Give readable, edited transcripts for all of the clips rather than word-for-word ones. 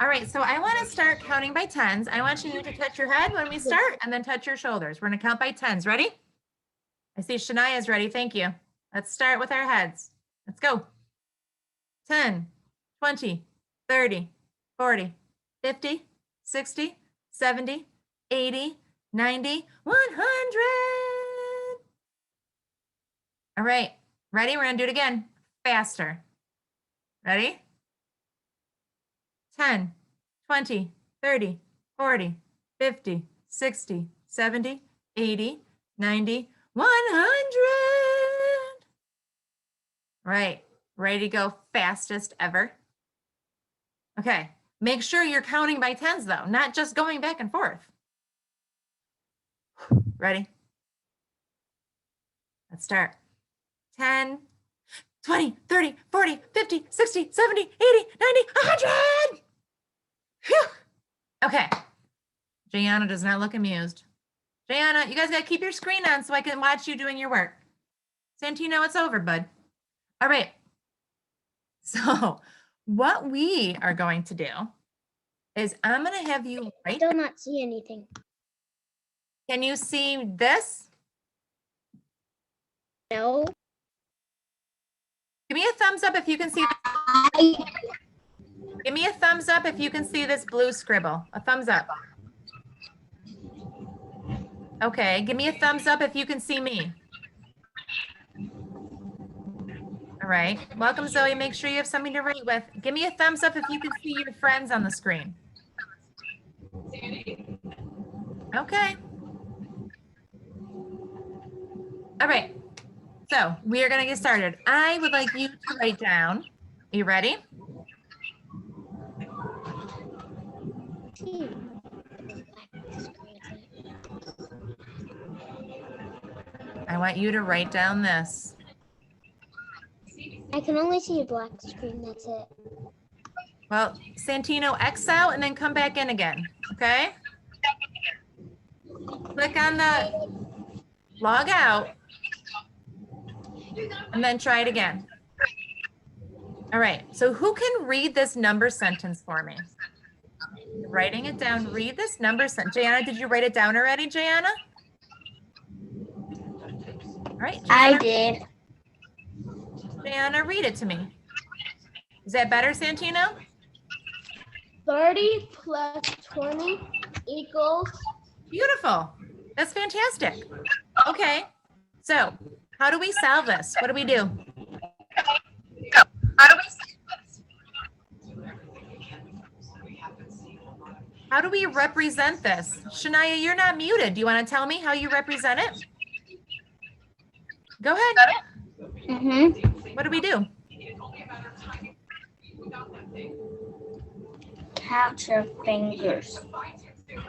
All right, so I want to start counting by tens. I want you to touch your head when we start and then touch your shoulders. We're going to count by tens. Ready? I see Shania's ready. Thank you. Let's start with our heads. Let's go. 10, 20, 30, 40, 50, 60, 70, 80, 90, 100. All right, ready? We're going to do it again. Faster. Ready? 10, 20, 30, 40, 50, 60, 70, 80, 90, 100. Right, ready to go fastest ever. Okay, make sure you're counting by tens though, not just going back and forth. Ready? Let's start. 10, 20, 30, 40, 50, 60, 70, 80, 90, 100. Whew. Okay. Jayana does not look amused. Jayana, you guys got to keep your screen on so I can watch you doing your work. Santino, it's over, bud. All right. So what we are going to do is I'm going to have you I do not see anything. Can you see this? No. Give me a thumbs up if you can see. Give me a thumbs up if you can see this blue scribble. A thumbs up. Okay, give me a thumbs up if you can see me. All right, welcome Zoe. Make sure you have something to write with. Give me a thumbs up if you can see your friends on the screen. Okay. All right, so we are gonna get started. I would like you to write down. Are you ready? I want you to write down this. I can only see a black screen, that's it. Well, Santino, X out and then come back in again, okay? Click on the log out and then try it again. All right, so who can read this number sentence for me? Writing it down, read this number sentence. Jayana, did you write it down already, Jayana? All right, Jayana, I did. Jayana, read it to me. Is that better, Santino? 30 plus 20 equals. Beautiful. That's fantastic. Okay, so how do we solve this? What do we do? How do we represent this? Shania, you're not muted. Do you want to tell me how you represent it? Go ahead. Mm-hmm. What do we do? Count your fingers.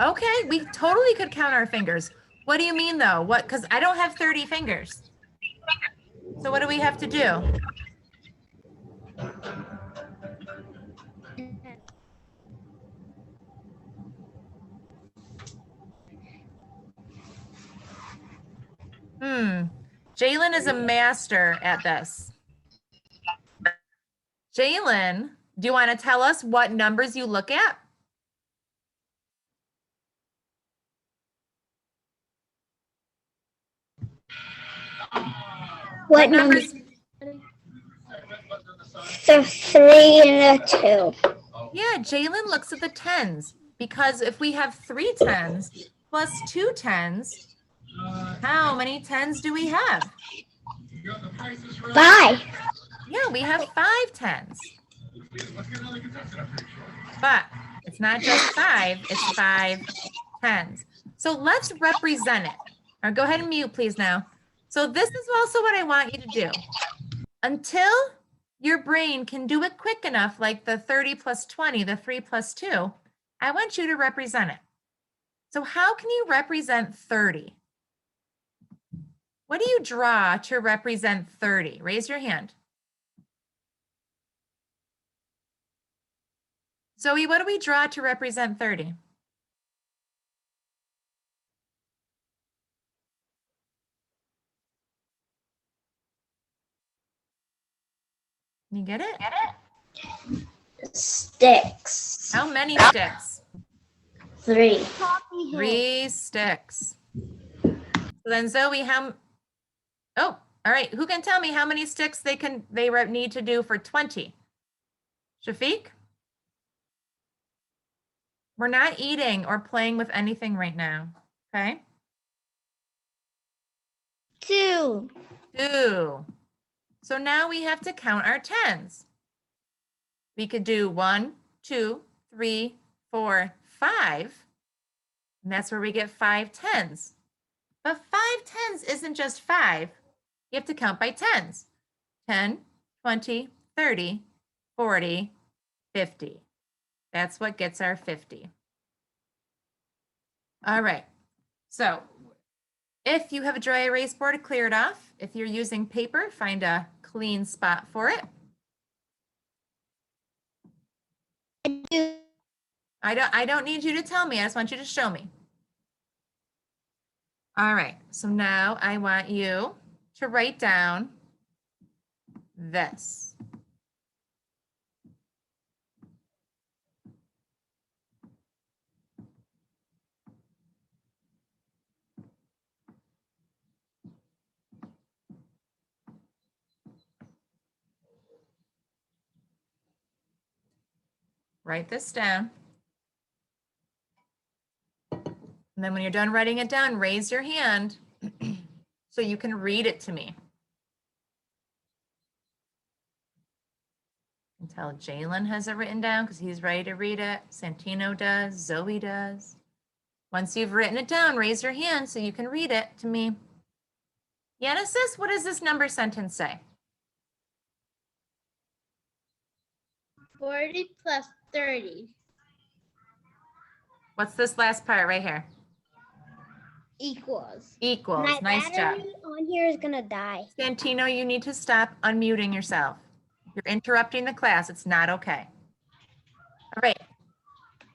Okay, we totally could count our fingers. What do you mean though? What? Because I don't have 30 fingers. So what do we have to do? Jalen is a master at this. Jalen, do you want to tell us what numbers you look at? What numbers? The 3 and a 2. Yeah, Jalen looks at the tens because if we have 3 tens plus 2 tens, how many tens do we have? 5. Yeah, we have 5 tens. But it's not just 5, it's 5 tens. So let's represent it. All right, go ahead and mute, please, now. So this is also what I want you to do. Until your brain can do it quick enough, like the 30 plus 20, the 3 plus 2, I want you to represent it. So how can you represent 30? What do you draw to represent 30? Raise your hand. Zoe, what do we draw to represent 30? You get it? Sticks. How many sticks? 3. 3 sticks. So then Zoe, oh, all right. Who can tell me how many sticks they need to do for 20? Shafiq? We're not eating or playing with anything right now. Okay. 2. 2. So now we have to count our tens. We could do 1, 2, 3, 4, 5. And that's where we get 5 tens. But 5 tens isn't just 5. You have to count by tens. 10, 20, 30, 40, 50. That's what gets our 50. All right. So if you have a dry erase board, clear it off. If you're using paper, find a clean spot for it. I don't need you to tell me. I just want you to show me. All right. So now I want you to write down this. Write this down. And then when you're done writing it down, raise your hand so you can read it to me. Until Jalen has it written down because he's ready to read it. Santino does, Zoe does. Once you've written it down, raise your hand so you can read it to me. Genesis, what does this number sentence say? 40 plus 30 What's this last part right here? equals. Equals. My Nice job. battery on here is gonna die. Santino, you need to stop unmuting yourself. You're interrupting the class. It's not okay. All right.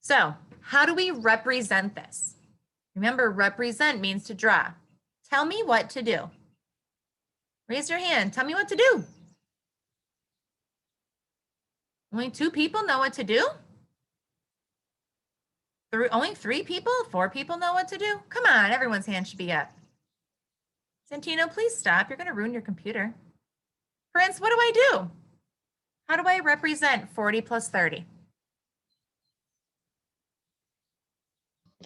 So how do we represent this? Remember, represent means to draw. Tell me what to do. Raise your hand. Tell me what to do. Only 2 people know what to do? Only 3 people? 4 people know what to do? Come on, everyone's hand should be up. Santino, please stop. You're going to ruin your computer. Prince, what do I do? How do I represent 40 plus 30?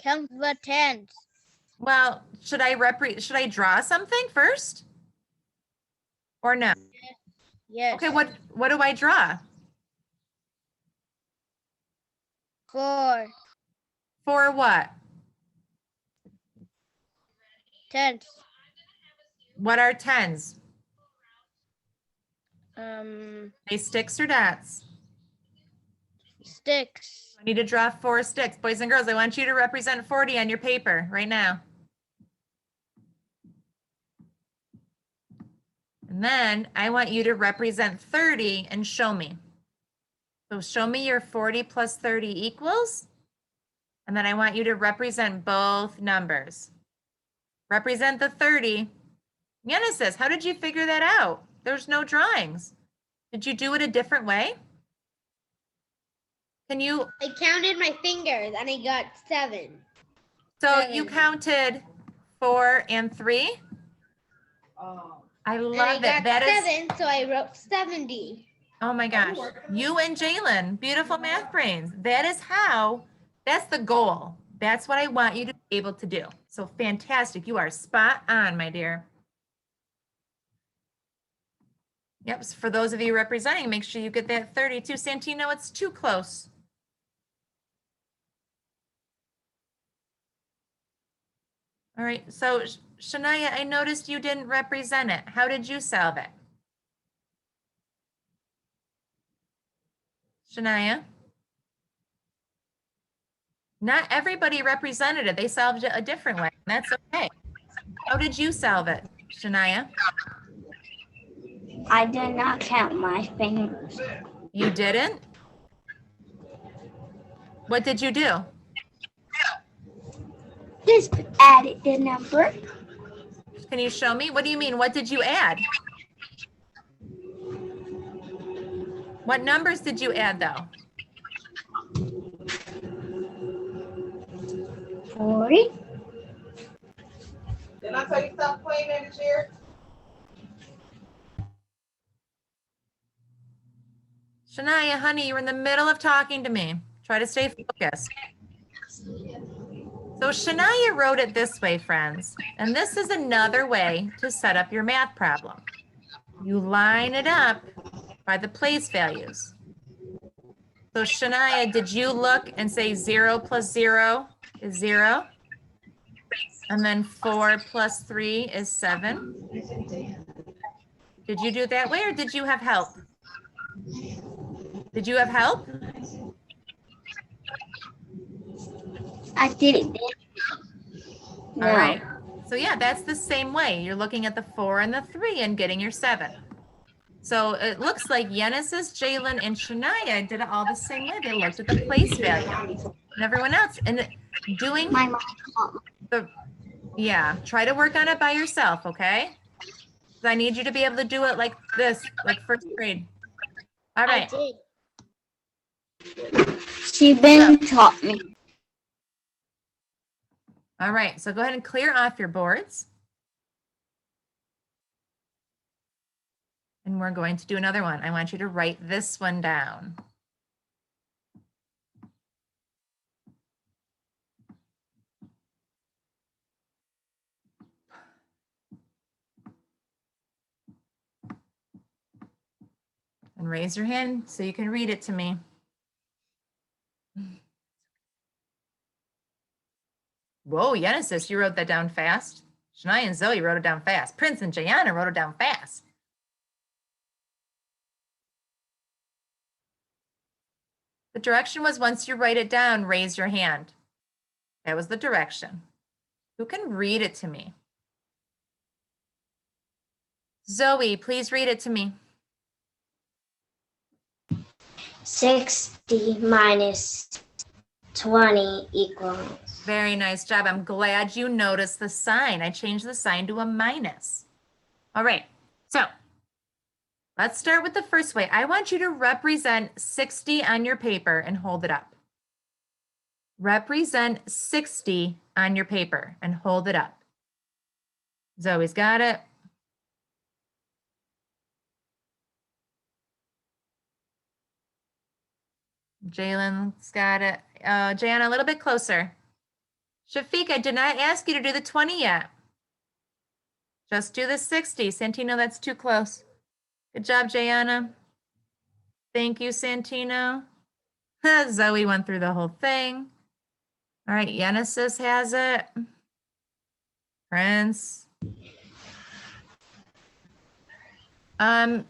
Count the tens. Well, should I draw something first? Or no? Yes. Okay, what do I draw? 4 For what? tens. What are tens? They sticks or dots? Sticks. I need to draw 4 sticks. Boys and girls, I want you to represent 40 on your paper right now. And then I want you to represent 30 and show me. So show me your 40 plus 30 equals. And then I want you to represent both numbers. Represent the 30. Genesis, how did you figure that out? There's no drawings. Did you do it a different way? Can you? I counted my fingers and I got 7. So 7. you counted 4 and 3? Oh. I And love I it. got That is, 7, so I wrote 70. oh my gosh. You and Jalen, beautiful math brains. That's the goal. That's what I want you to be able to do. So fantastic. You are spot on, my dear. Yep, so for those of you representing, make sure you get that 32. Santino, it's too close. All right, so Shania, I noticed you didn't represent it. How did you solve it? Shania? Not everybody represented it. They solved it a different way. That's okay. How did you solve it, Shania? I did not count my fingers. You didn't? What did you do? Just added the number. Can you show me? What do you mean? What did you add? What numbers did you add though? 40. Didn't I tell you stop playing in the chair? Shania, honey, you're in the middle of talking to me. Try to stay focused. So Shania wrote it this way, friends. And this is another way to set up your math problem. You line it up by the place values. So Shania, did you look and say 0 plus 0 is 0? And then 4 plus 3 is 7. Did you do it that way or did you have help? Did you have help? I did it then. No. All right. So yeah, that's the same way. You're looking at the 4 and the 3 and getting your 7. So it looks like Genesis, Jalen, and Shania did it all the same way. They looked at the place value and everyone else. And doing My mom taught me. yeah, try to work on it by yourself, okay? 'Cause I need you to be able to do it like this, like first grade. All right. I did. She been taught me. All right. So go ahead and clear off your boards. And we're going to do another one. I want you to write this one down. And raise your hand so you can read it to me. Whoa, Genesis, you wrote that down fast. Shania and Zoe wrote it down fast. Prince and Jayana wrote it down fast. The direction was once you write it down, raise your hand. That was the direction. Who can read it to me? Zoe, please read it to me. 60 minus 20 equals. Very nice job. I'm glad you noticed the sign. I changed the sign to a minus. All right, so let's start with the first way. I want you to represent 60 on your paper and hold it up. Represent 60 on your paper and hold it up. Zoe's got it. Jalen's got it. Jana, a little bit closer. Shafiq, I did not ask you to do the 20 yet. Just do the 60. Santino, that's too close. Good job, Jayana. Thank you, Santino. Zoe went through the whole thing. All right, Genesis has it. Prince. Shania,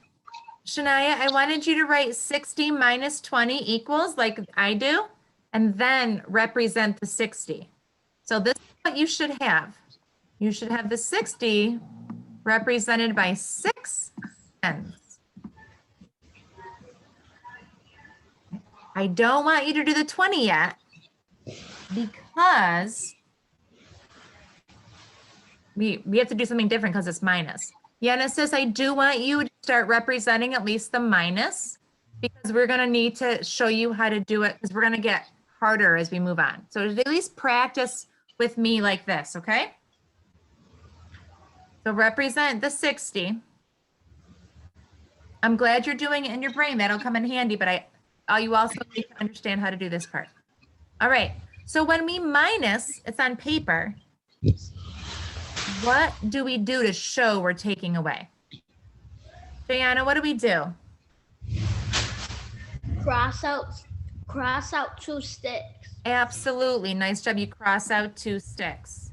I wanted you to write 60 minus 20 equals like I do, and then represent the 60. So this is what you should have. You should have the 60 represented by 6 tens. I don't want you to do the 20 yet because we have to do something different because it's minus. Genesis, I do want you to start representing at least the minus because we're going to need to show you how to do it because we're going to get harder as we move on. So at least practice with me like this, okay? So represent the 60. I'm glad you're doing it in your brain. That'll come in handy, but you also need to understand how to do this part. All right, so when we minus, it's on paper. What do we do to show we're taking away? Jayana, what do we do? Cross out 2 sticks. Absolutely. Nice job. You cross out 2 sticks.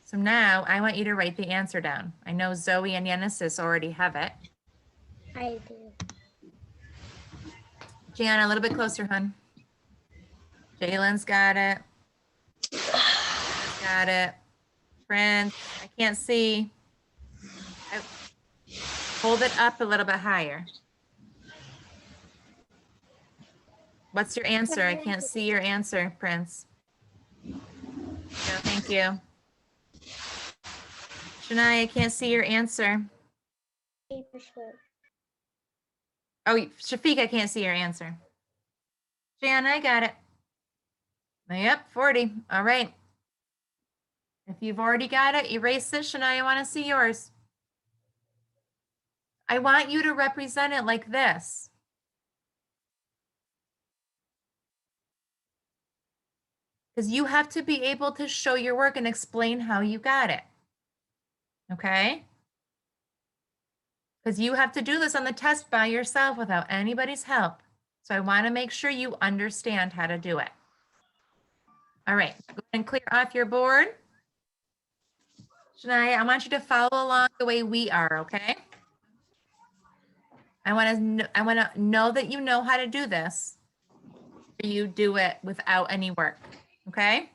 So now I want you to write the answer down. I know Zoe and Genesis already have it. I do. Gianna, a little bit closer, hun. Jalen's got it. Got it. Prince, I can't see. Hold it up a little bit higher. What's your answer? I can't see your answer, Prince. No, thank you. Shania, I can't see your answer. Oh, Shafiq, I can't see your answer. Jana, I got it. Yep, 40. All right. If you've already got it, erase it. Shania, I want to see yours. I want you to represent it like this. Because you have to be able to show your work and explain how you got it. Okay? Because you have to do this on the test by yourself without anybody's help. So I want to make sure you understand how to do it. All right, go ahead and clear off your board. Shania, I want you to follow along the way we are, okay? I want to know that you know how to do this. You do it without any work, okay?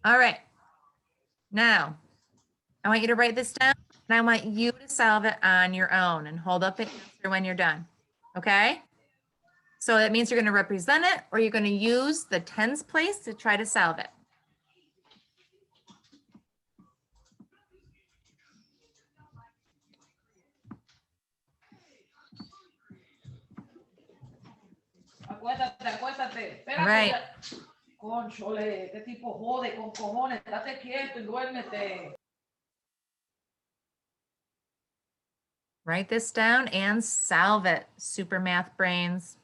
All right. Now, I want you to write this down, and I want you to solve it on your own and hold up the answer when you're done, okay? So that means you're going to represent it, or you're going to use the tens place to try to solve it. Acuéstate. All right. Conchole, este tipo jode con cojones. Estate quieto y duérmete. Write this down and solve it, super math brains.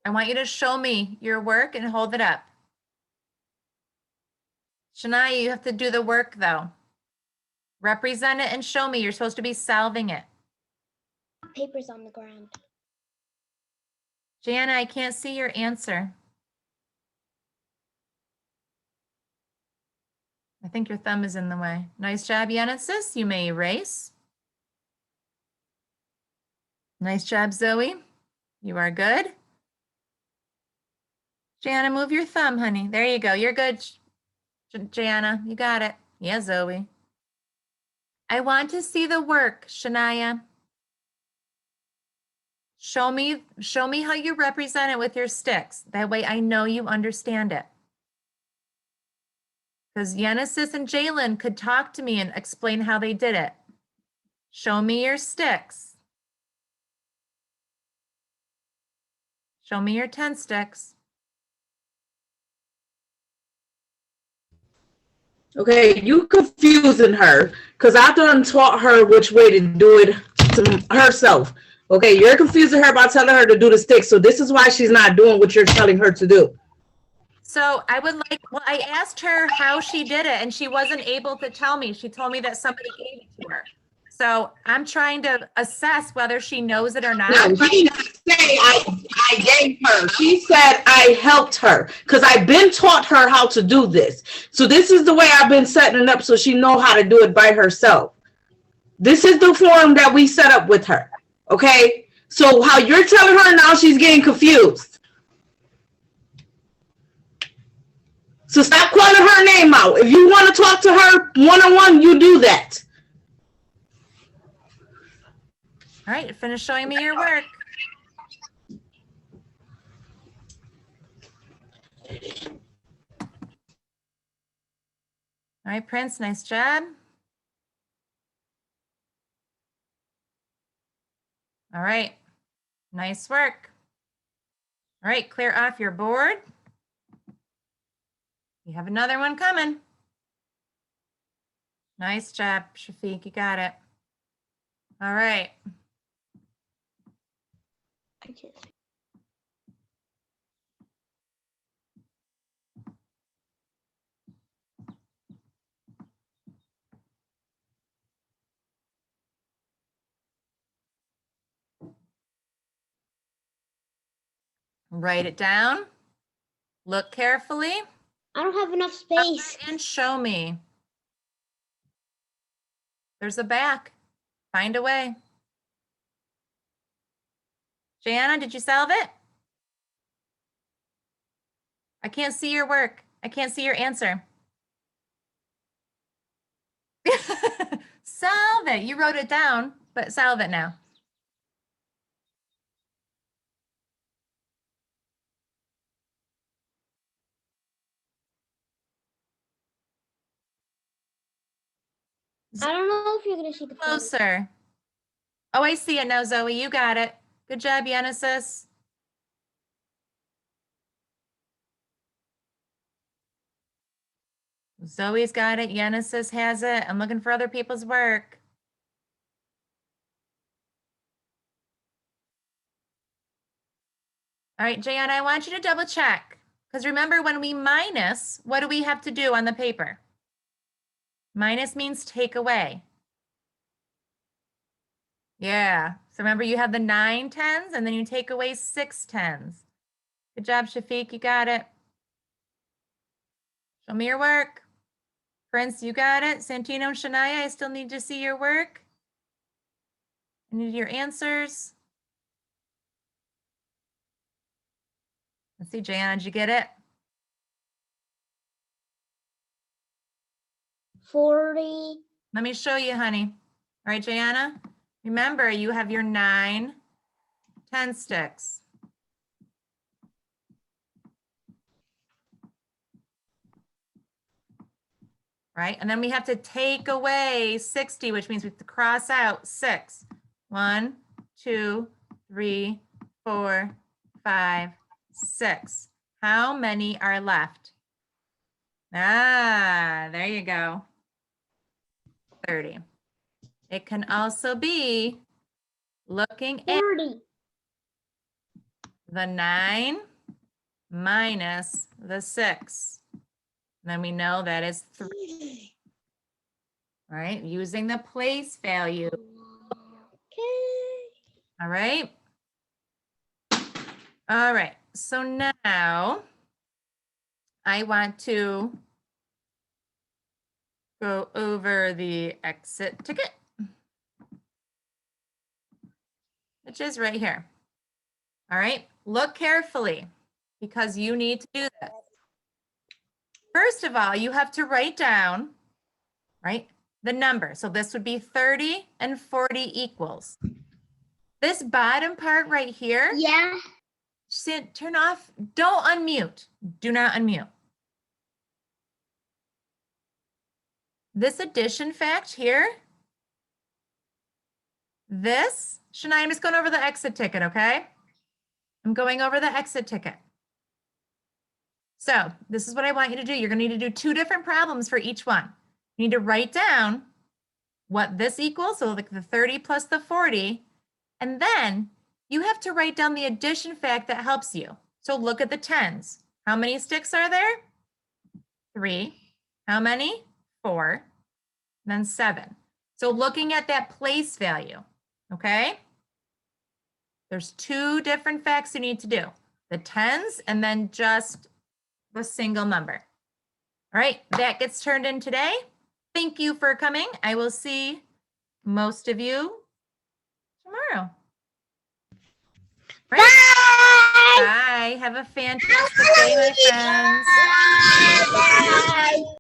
I want you to show me your work and hold it up. Shania, you have to do the work though. Represent it and show me. You're supposed to be solving it. Papers on the ground. Jana, I can't see your answer. I think your thumb is in the way. Nice job, Genesis. You may erase. Nice job, Zoe. You are good. Jana, move your thumb, honey. There you go. You're good, Jana. You got it. Yeah, Zoe. I want to see the work, Shania. Show me how you represent it with your sticks. That way I know you understand it. Because Genesis and Jalen could talk to me and explain how they did it. Show me your sticks. Show me your 10 sticks. Okay, you confusing her because I done taught her which way to do it to herself. Okay, you're confusing her by telling her to do the stick. So this is why she's not doing what you're telling her to do. So I would like, well, I asked her how she did it and she wasn't able to tell me. She told me that somebody gave it to her. So I'm trying to assess whether she knows it or not. No, she didn't say I gave her. She said I helped her because I've been taught her how to do this. So this is the way I've been setting it up so she know how to do it by herself. This is the form that we set up with her. Okay? So how you're telling her now, she's getting confused. So stop calling her name out. If you want to talk to her one-on-one, you do that. All right, finish showing me your work. All right, Prince, nice job. All right, nice work. All right, clear off your board. You have another one coming. Nice job, Shafiq, you got it. All right. I can't see. Write it down. Look carefully. I don't have enough space. And show me. There's a back. Find a way. Jana, did you solve it? I can't see your work. I can't see your answer. Solve it. You wrote it down, but solve it now. I don't know if you're gonna see the photo. Closer. Oh, I see it now, Zoe. You got it. Good job, Genesis. Zoe's got it. Genesis has it. I'm looking for other people's work. All right, Jayanna, I want you to double check. Because remember, when we minus, what do we have to do on the paper? Minus means take away. Yeah. So remember, you have the 9 tens, and then you take away 6 tens. Good job, Shafiq. You got it. Show me your work. Prince, you got it. Santino and Shania, I still need to see your work. I need your answers. Let's see, Jayanna, did you get it? 40. Let me show you, honey. All right, Jayanna, remember you have your 9 10 sticks. Right, and then we have to take away 60, which means we have to cross out 6. 1, 2, 3, 4, 5, 6. How many are left? Ah, there you go. 30. It can also be looking at 40. the 9 minus the 6. Then we know that is 3. All right, using the place value. Okay. All right. All right, so now I want to go over the exit ticket, which is right here. All right, look carefully because you need to do this. First of all, you have to write down, right, the number. So this would be 30 and 40 equals. This bottom part right here, Yeah. turn off, don't unmute. Do not unmute. This addition fact here, this, Shania, I'm just going over the exit ticket, okay? I'm going over the exit ticket. So this is what I want you to do. You're going to need to do 2 different problems for each one. You need to write down what this equals, so like the 30 plus the 40, and then you have to write down the addition fact that helps you. So look at the tens. How many sticks are there? 3. How many? 4. Then 7. So looking at that place value, okay? There's 2 different facts you need to do. The tens and then just the single number. All right, that gets turned in today. Thank you for coming. I will see most of you tomorrow. Right? Bye. Bye. Have a fantastic day, my friends. Bye.